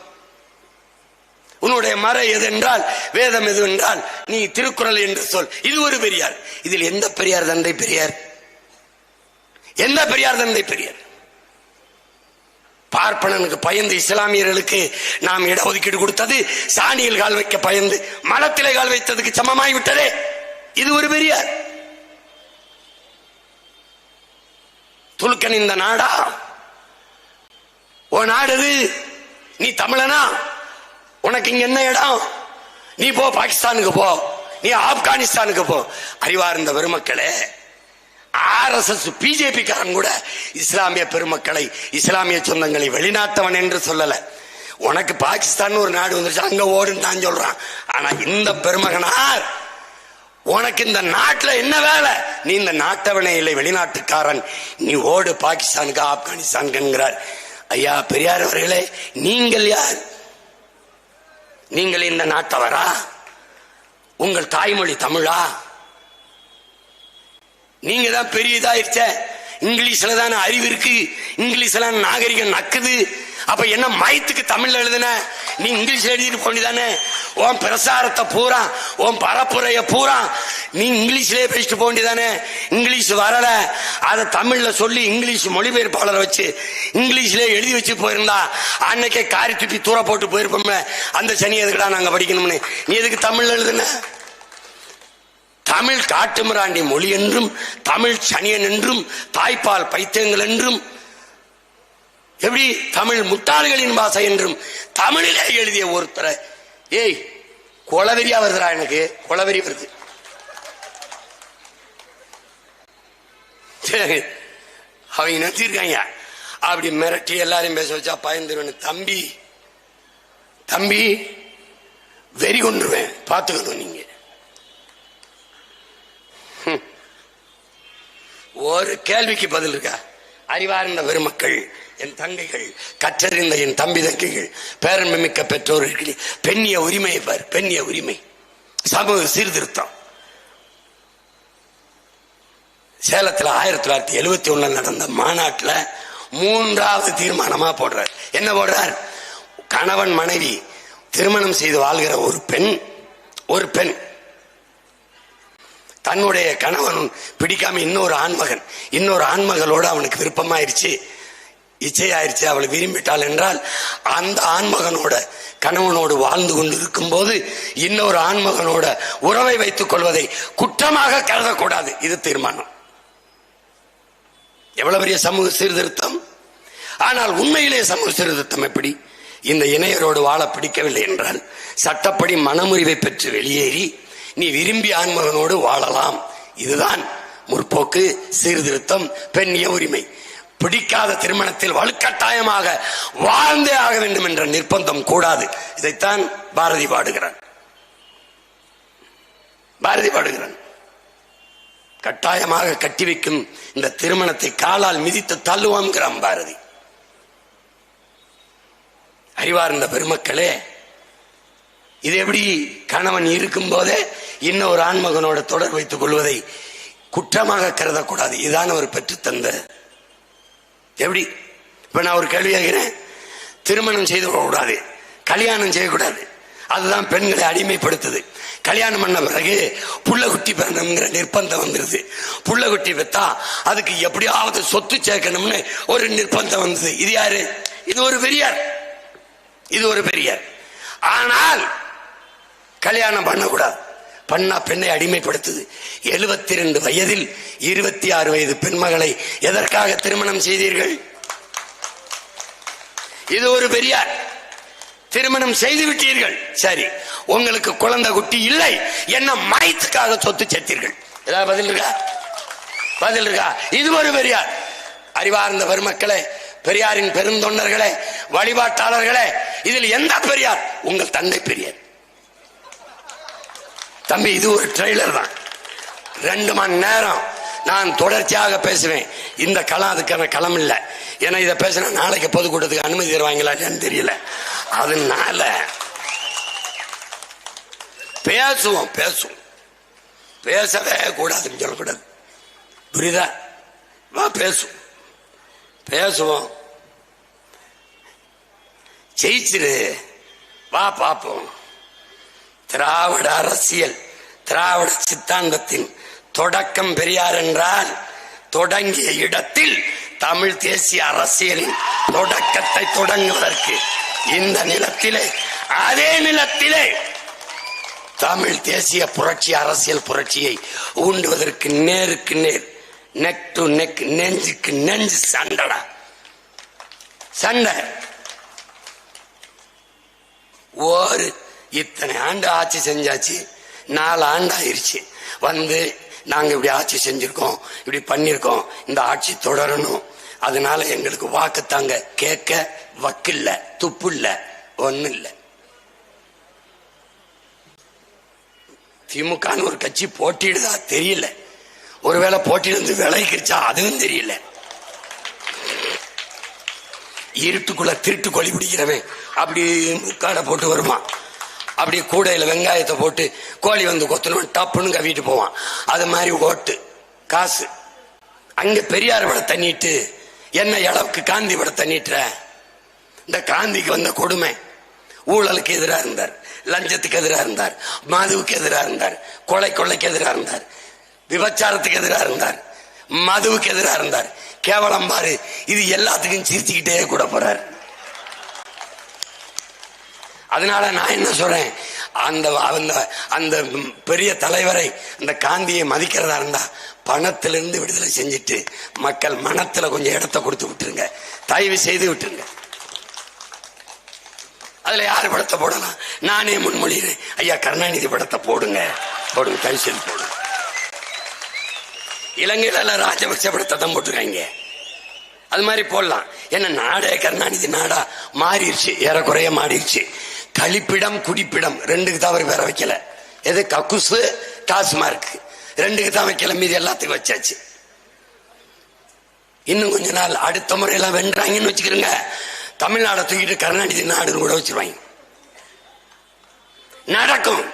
உன்னுடைய மறை எது என்றால், வேதம் எது என்றால் நீ திருக்குறள் என்று சொல். இது ஒரு பெரியார். இதில் எந்த பெரியார் தந்தை பெரியார்? எந்த பெரியார் தந்தை பெரியார்? பார்ப்பனனுக்கு பயந்து இஸ்லாமியர்களுக்கு நாம் இடஒதுக்கீடு கொடுத்தது சாணியில் கால் வைக்க பயந்து மலத்திலே கால் வைத்ததுக்கு சமமாய் விட்டதே. இது ஒரு பெரியார். துலுக்கன் இந்த நாடா? ஓ நாடு. நீ தமிழனா? உனக்கு இங்க என்ன இடம்? நீ போ பாகிஸ்தானுக்கு போ, நீ ஆப்கானிஸ்தானுக்கு போ. அறிவார்ந்த பெருமக்களே, RSS பிஜேபி காரன் கூட இஸ்லாமிய பெருமக்களை, இஸ்லாமிய சொந்தங்களை வெளிநாட்டவன் என்று சொல்லல. உனக்கு பாகிஸ்தான் ஒரு நாடு வந்துருச்சு, அங்க ஓடுன்னு தான் சொல்றான். ஆனா இந்த பெருமகனார், உனக்கு இந்த நாட்டில் என்ன வேலை? நீ இந்த நாட்டவனே இல்லை, வெளிநாட்டுக்காரன். நீ ஓடு பாகிஸ்தானுக்கு, ஆப்கானிஸ்தானுக்கு என்கிறார். ஐயா பெரியார் அவர்களே, நீங்கள் யார்? நீங்கள் இந்த நாட்டவரா? உங்கள் தாய்மொழி தமிழா? நீங்க தான் பெரிய இதாயிருச்ச. இங்கிலீஷ்ல தானே அறிவு இருக்கு, இங்கிலீஷ்ல நாகரிகம் நக்குது. அப்ப என்ன மயத்துக்கு தமிழ்ல எழுதுன? நீ இங்கிலீஷ்ல எழுதிட்டு போண்டிதானே. உன் பிரசாரத்தை பூரா, உன் பரப்புரைய பூரா நீ இங்கிலீஷ்லயே பேசிட்டு போண்டிதானே. இங்கிலீஷ் வரல, அதை தமிழ்ல சொல்லி இங்கிலீஷ் மொழிபெயர்ப்பாளரை வச்சு இங்கிலீஷ்லயே எழுதி வச்சு போயிருந்தா அன்னைக்கே காரி துப்பி தூர போட்டு போயிருப்போம்ல. அந்த சனி எதுக்குடா நாங்க படிக்கணும்னு நீ எதுக்கு தமிழ்ல எழுதுன? தமிழ் காட்டுமிராண்டி மொழி என்றும், தமிழ் சனியன் என்றும், தாய்ப்பால் பைத்தியங்கள் என்றும், எப்படி தமிழ் முட்டாள்களின் பாஷை என்றும் தமிழிலே எழுதிய ஒருத்தரை, ஏய் கொலவெறியா வருதுடா, எனக்கு கொலவெறி வருது. அவங்க நிறுத்திருக்காங்க. அப்படி மிரட்டி எல்லாரையும் பேச வச்சா பயந்துருவேன். தம்பி தம்பி வெறி கொண்டுருவேன், பார்த்துக்கணும். நீங்க ஒரு கேள்விக்கு பதில் இருக்கா? அறிவார்ந்த பெருமக்கள், என் தங்கைகள், கற்றறிந்த என் தம்பி தங்கைகள், பேரன்பு மிக்க பெற்றோர்கள், பெண்ணிய உரிமையை பார். பெண்ணிய உரிமை, சமூக சீர்திருத்தம். சேலத்தில் 1971 நடந்த மாநாட்டில் 3வது தீர்மானமா போடுறார். என்ன போடுறார்? கணவன் மனைவி திருமணம் செய்து வாழ்கிற ஒரு பெண் தன்னுடைய கணவன் பிடிக்காம இன்னொரு ஆண்மகளோடு அவனுக்கு விருப்பமாயிருச்சு, இச்சையாயிருச்சு, அவளை விரும்பிட்டாள் என்றால், அந்த ஆண்மகனோட கணவனோடு வாழ்ந்து கொண்டு இருக்கும் போது இன்னொரு ஆண்மகனோட உறவை வைத்துக் கொள்வதை குற்றமாக கருதக்கூடாது. இது தீர்மானம். எவ்வளவு பெரிய சமூக சீர்திருத்தம்! ஆனால் உண்மையிலே சமூக சீர்திருத்தம் எப்படி? இந்த இணையரோடு வாழ பிடிக்கவில்லை என்றால் சட்டப்படி மனமுறிவை பெற்று வெளியேறி நீ விரும்பி ஆண்மகனோடு வாழலாம். இதுதான் முற்போக்கு சீர்திருத்தம், பெண்ணிய உரிமை. பிடிக்காத திருமணத்தில் வலுக்கட்டாயமாக வாழ்ந்தே ஆக வேண்டும் என்ற நிர்பந்தம் கூடாது. இதைத்தான் பாரதி பாடுகிறான். கட்டாயமாக கட்டி வைக்கும் இந்த திருமணத்தை காலால் மிதித்து தள்ளுவான்கிறான் பாரதி. அறிவார்ந்த பெருமக்களே, இது எப்படி கணவன் இருக்கும் போதே இன்னொரு ஆண்மகனோட தொடர் வைத்துக் கொள்வதை குற்றமாக கருதக்கூடாது. இதுதான் அவர் பெற்றுத்தந்த. எப்படி? இப்ப நான் ஒரு கேள்வி கேட்கிறேன். திருமணம் செய்து கூடாது, கல்யாணம் செய்யக்கூடாது, அதுதான் பெண்களை அடிமைப்படுத்துது. கல்யாணம் பண்ண பிறகு புள்ள குட்டி பெறணுங்கிற நிர்பந்தம் வந்துருது. புள்ள குட்டி பெத்தா அதுக்கு எப்படியாவது சொத்து சேர்க்கணும்னு ஒரு நிர்பந்தம் வந்தது. இது யாரு? இது ஒரு பெரியார். ஆனால் கல்யாணம் பண்ணக்கூடாது, பண்ணா பெண்ணை அடிமைப்படுத்துது. 72 வயதில் 26 வயது பெண்மகளை எதற்காக திருமணம் செய்தீர்கள்? இது ஒரு பெரியார். திருமணம் செய்து விட்டீர்கள், சரி, உங்களுக்கு குழந்தை குட்டி இல்லை, என்ன மயத்துக்காக சொத்து சேர்த்தீர்கள்? ஏதாவது பதில் இருக்கா? இது ஒரு பெரியார். அறிவார்ந்த பெருமக்களே, பெரியாரின் பெருந்தொண்டர்களே, வழிபாட்டாளர்களே, இதில் எந்த பெரியார்? உங்கள் தந்தை பெரியார். தம்பி, இது ஒரு ட்ரெய்லர் தான். 2 மணி நேரம் நான் தொடர்ச்சியாக பேசுவேன். இந்த களம் அதுக்கான களம் இல்லை. ஏன்னா இதை பேசினா நாளைக்கு பொதுக்கூட்டத்துக்கு அனுமதி தருவாங்களான்னு தெரியல. அதனால பேசுவோம், பேசவே கூடாதுன்னு சொல்லக்கூடாது. புரியுதா? வா பேசுவோம், ஜெயிச்சிரு, வா பாப்போம். திராவிட அரசியல், திராவிட சித்தாந்தத்தின் தொடக்கம் பெரியார் என்றால், தொடங்கிய இடத்தில் தமிழ் தேசிய அரசியலின் தொடக்கத்தை தொடங்குவதற்கு இந்த நிலத்திலே, அதே நிலத்திலே தமிழ் தேசிய புரட்சி, அரசியல் புரட்சியை ஊண்டுவதற்கு நேருக்கு நேர், நெக் டு நெக், நெஞ்சுக்கு நெஞ்சு சண்டை. ஒரு இத்தனை ஆண்டு ஆட்சி செஞ்சாச்சு, 4 ஆண்டு ஆயிருச்சு. நாங்க இப்படி ஆட்சி செஞ்சிருக்கோம், இப்படி பண்ணிருக்கோம், இந்த ஆட்சி தொடரணும், அதனால எங்களுக்கு வாக்கு தாங்க. கேட்க வக்கில்ல, துப்பு இல்ல, ஒண்ணு இல்ல. திமுக ஒரு கட்சி போட்டிடுதா தெரியல, ஒருவேளை போட்டியிருந்து விளைவிக்கிச்சா அதுவும் தெரியல. இருட்டுக்குள்ள திருட்டு கொலி பிடிக்கிறவன் அப்படி முக்காடை போட்டு வருவான், அப்படியே கூடையில வெங்காயத்தை போட்டு கோழி கொத்தணும், டப்புன்னு கவிட்டு போவான். அது மாதிரி ஓட்டு காசு. அங்க பெரியார் விட தண்ணிட்டு என்ன அளவுக்கு காந்தி விட தண்ணிட்டுற? இந்த காந்திக்கு வந்த கொடுமை, ஊழலுக்கு எதிராக இருந்தார், லஞ்சத்துக்கு எதிராக இருந்தார், மதுவுக்கு எதிராக இருந்தார், கொள்ளைக்கு எதிராக இருந்தார், விபச்சாரத்துக்கு எதிராக இருந்தார், மதுவுக்கு எதிராக இருந்தார். கேவலம் பாரு, இது எல்லாத்துக்கும் சிரிச்சுக்கிட்டே கூட போறார். அதனால நான் என்ன சொல்றேன், அந்த அந்த பெரிய தலைவரை, அந்த காந்தியை மதிக்கிறதா இருந்தா பணத்திலிருந்து விடுதலை செஞ்சுட்டு மக்கள் மனத்துல கொஞ்சம் இடத்தை கொடுத்து விட்டுருங்க, தயவு செய்து விட்டுருங்க. அதுல யாரு படத்தை போடலாம்? நானே முன்மொழிகிறேன், ஐயா கருணாநிதி படத்தை போடுங்க, போடுங்க, தயவு செய்து போடுங்க. இலங்கையில ராஜபக்ச படத்தை தான் போட்டுருக்காங்க, அது மாதிரி போடலாம். ஏன்னா நாடே கருணாநிதி நாடா மாறிடுச்சு, ஏறக்குறைய மாறிடுச்சு. கழிப்பிடம் குடிப்பிடம் ரெண்டுக்கு தான் அவர் வேற வைக்கல. எது கக்குசு டாஸ்மார்க் ரெண்டுக்கு தான் வைக்கல, மீது எல்லாத்துக்கும் வச்சாச்சு. இன்னும் கொஞ்ச நாள் அடுத்த முறையெல்லாம் வென்றாங்கன்னு வச்சுக்கிறோங்க, தமிழ்நாடை தூக்கிட்டு கருணாநிதி நாடுன்னு கூட வச்சிருவாங்க. நடக்கும்.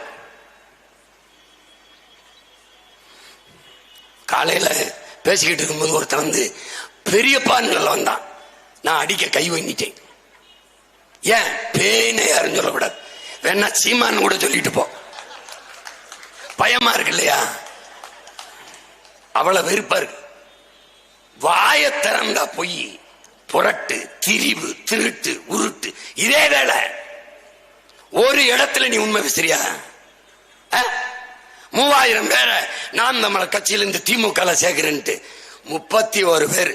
காலையில பேசிக்கிட்டு இருக்கும்போது ஒருத்தர் வந்து பெரியப்பான்னு வந்தான், நான் அடிக்க கை வாங்கிட்டேன். ஏன் பேனே யாரும் சொல்லக்கூடாது, வேணா சீமான்னு கூட சொல்லிட்டு போ, பயமா இருக்கு இல்லையா? அவ்வளவு வெறுப்பா இருக்கு. வாய திறந்தா பொய், புரட்டு, திரிவு, திருட்டு, உருட்டு, இதே வேலை. ஒரு இடத்துல நீ உண்மை பேசுறியா? 3000 பேரை நாம் தமிழர் கட்சியில இருந்து திமுக சேர்க்கிறேன்ட்டு 31 பேர்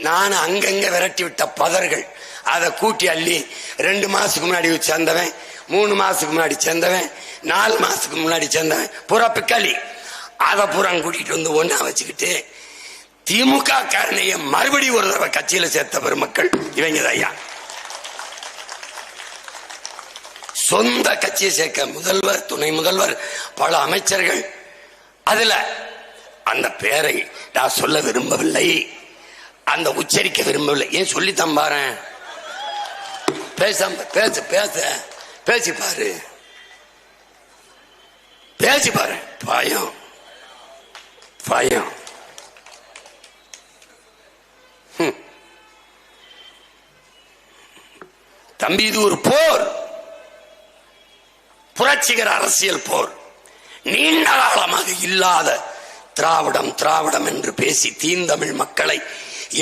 நான் அங்கங்க விரட்டி விட்ட பதர்கள், அதை கூட்டி அள்ளி 2 மாசத்துக்கு முன்னாடி சேர்ந்தவன், 3 மாசத்துக்கு முன்னாடி சேர்ந்தவன், 4 மாசத்துக்கு முன்னாடி சேர்ந்தவன், புறா பிக்காளி, அதை புறா கூட்டிட்டு வந்து ஒன்னா வச்சுக்கிட்டு திமுக காரணைய மறுபடியும் ஒரு தடவை கட்சியில சேர்த்த பெருமக்கள் இவங்க ஐயா. சொந்த கட்சியை சேர்க்க முதல்வர், துணை முதல்வர், பல அமைச்சர்கள். அதுல அந்த பேரை நான் சொல்ல விரும்பவில்லை, அந்த உச்சரிக்க விரும்பவில்லை. ஏன் சொல்லித்தான் பாரு, பேச பேசி பாரு, பேசி பாரு. பயம் பயம். தம்பி, இது ஒரு போர், புரட்சிகர அரசியல் போர். நீண்ட காலமாக இல்லாத திராவிடம் திராவிடம் என்று பேசி தீந்தமிழ் மக்களை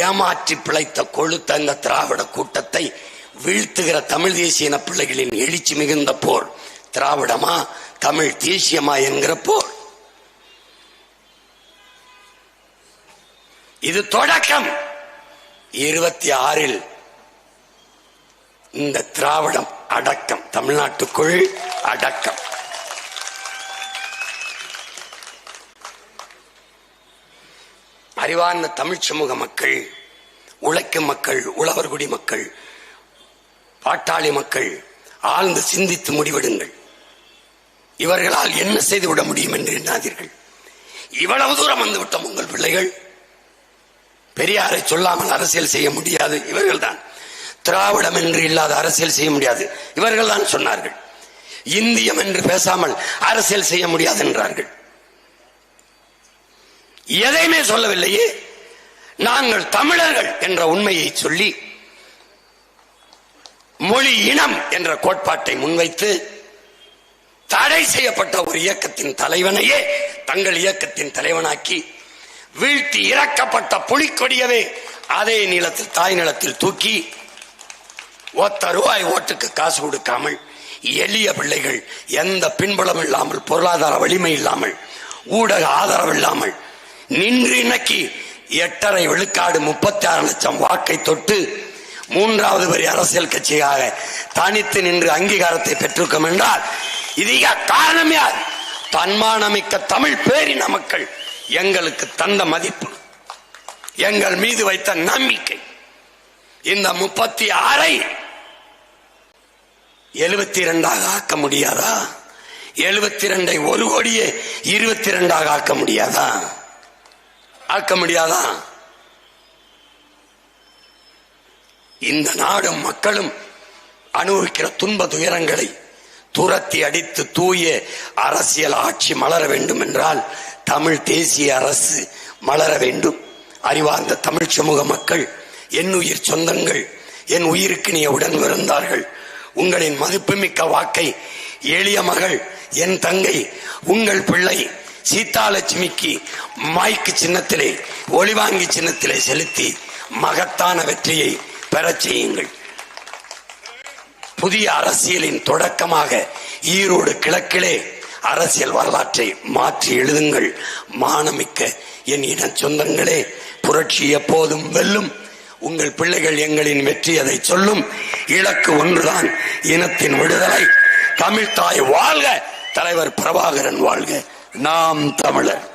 ஏமாற்றி பிழைத்த கொழுத்த இந்த திராவிட கூட்டத்தை வீழ்த்துகிற தமிழ் தேசிய பிள்ளைகளின் எழுச்சி மிகுந்த போர். திராவிடமா தமிழ் தேசியமா என்கிற போர். இது தொடக்கம். 26 இந்த திராவிடம் அடக்கம், தமிழ்நாட்டுக்குள் அடக்கம். அறிவார்ந்த தமிழ் சமூக மக்கள், உழைக்கும் மக்கள், உழவர்குடி மக்கள், பாட்டாளி மக்கள் ஆழ்ந்து சிந்தித்து முடிவெடுங்கள். இவர்களால் என்ன செய்துவிட முடியும் என்று எண்ணாதீர்கள். இவ்வளவு தூரம் வந்துவிட்டோம். உங்கள் பிள்ளைகள் பெரியாரை சொல்லாமல் அரசியல் செய்ய முடியாது, இவர்கள் தான். திராவிடம் என்று இல்லாத அரசியல் செய்ய முடியாது, இவர்கள் தான் சொன்னார்கள். இந்தியம் என்று பேசாமல் அரசியல் செய்ய முடியாது என்றார்கள். எதையுமே சொல்லவில்லையே. நாங்கள் தமிழர்கள் என்ற உண்மையை சொல்லி மொழி இனம் என்ற கோட்பாட்டை முன்வைத்து தடை செய்யப்பட்ட ஒரு இயக்கத்தின் தலைவனையே தங்கள் இயக்கத்தின் தலைவனாக்கி வீழ்த்தி இறக்கப்பட்ட புலிக்கொடியவே அதே நிலத்தில், தாய் நிலத்தில் தூக்கி ₹1 ஓட்டுக்கு காசு கொடுக்காமல் எளிய பிள்ளைகள், எந்த பின்புலம் இல்லாமல், பொருளாதார வலிமை இல்லாமல், ஊடக ஆதரவு இல்லாமல் நின்று இன்னைக்கு 8.5 விழுக்காடு 36 லட்சம் வாக்கை தொட்டு 3வது பெரிய அரசியல் கட்சியாக தனித்து நின்று அங்கீகாரத்தை பெற்றிருக்கும் என்றால் இது காரணம் யார்? தன்மானமிக்க தமிழ் பேரின மக்கள் எங்களுக்கு தந்த மதிப்பு, எங்கள் மீது வைத்த நம்பிக்கை. இந்த 36ஐ 72ஆக ஆக்க முடியாதா? 72ஐ 1 கோடியே 22ஆக ஆக்க முடியாதா? ஆக்க முடியாதா? இந்த நாடும் மக்களும் அனுபவிக்கிற துன்ப துயரங்களை துரத்தி அடித்து தூய அரசியல் ஆட்சி மலர வேண்டும் என்றால் தமிழ் தேசிய அரசு மலர வேண்டும். அறிவார்ந்த தமிழ் சமூக மக்கள், என் உயிர் சொந்தங்கள், என் உயிருக்கு நீ உடன் இருந்தார்கள். உங்களின் மதிப்புமிக்க வாக்கை எளிய மகள், என் தங்கை, உங்கள் பிள்ளை சீதாலட்சுமிக்கு மைக்கு சின்னத்திலே, ஒளிவாங்கி சின்னத்திலே செலுத்தி மகத்தான வெற்றியை பெறச் செய்யுங்கள். புதிய அரசியலின் தொடக்கமாக ஈரோடு கிழக்கிலே அரசியல் வரலாற்றை மாற்றி எழுதுங்கள். மானமிக்க என் இன சொந்தங்களே, புரட்சி எப்போதும் வெல்லும். உங்கள் பிள்ளைகள் எங்களின் வெற்றி அதை சொல்லும். இலக்கு ஒன்றுதான், இனத்தின் விடுதலை. தமிழ்தாய் வாழ்க, தலைவர் பிரபாகரன் வாழ்க. நாம் தமிழர்.